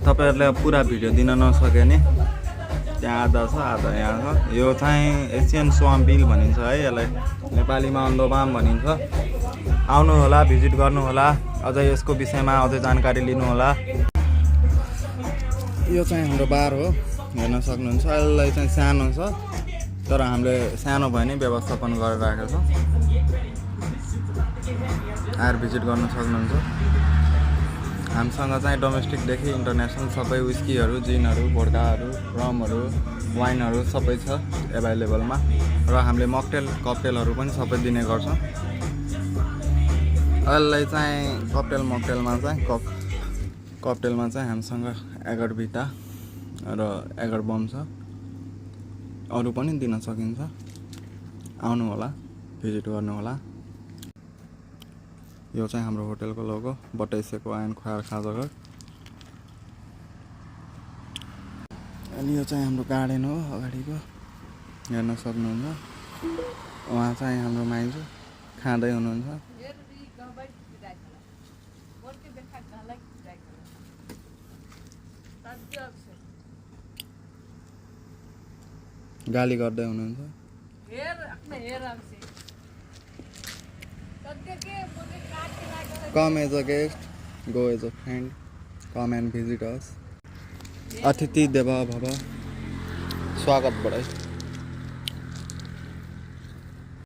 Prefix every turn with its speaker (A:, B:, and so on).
A: तपाईहरुले पुरा भिडियो दिन नसके नि त्यहाँ आधा छ आधा यहाँ छ। यो चाहिँ एसियन स्वाम्प हिल भनिन्छ है, यसलाई नेपालीमा अन्धोबाम भनिन्छ। आउनु होला, भिजिट गर्नु होला, अझै यसको विषयमा अझै जानकारी लिनु होला। यो चाहिँ हाम्रो बार हो, हेर्न सक्नुहुन्छ। यसलाई चाहिँ सानो छ तर हामीले सानो भए नि व्यवस्थापन गरेर राखेको छौँ। आएर भिजिट गर्न सक्नुहुन्छ। हामीसँग चाहिँ डोमेस्टिकदेखि इन्टरनेसनल सबै विस्कीहरू, जिनहरू, भोड्काहरू, रमहरू, वाइनहरू सबै छ एभाइलेबलमा। र हामीले मकटेल ककटेलहरू पनि सबै दिने गर्छौँ। यसलाई चाहिँ मकटेलमा चाहिँ ककटेलमा चाहिँ हामीसँग एगर भिटा र एगर बम छ। अरू पनि दिन सकिन्छ। आउनु होला, भिजिट गर्नु होला। यो चाहिँ हाम्रो होटलको लोगो, बटैसेको आयन खुवार खाजाघर। अनि यो चाहिँ हाम्रो गार्डन हो अगाडिको, हेर्न सक्नुहुन्छ। उहाँ चाहिँ हाम्रो माइजू खाँदै हुनुहुन्छ। गाली गर्दै हुनुहुन्छ। Come as a guest, go as a friend. Come and visit us. अतिथि देवो भव। स्वागत बढाई।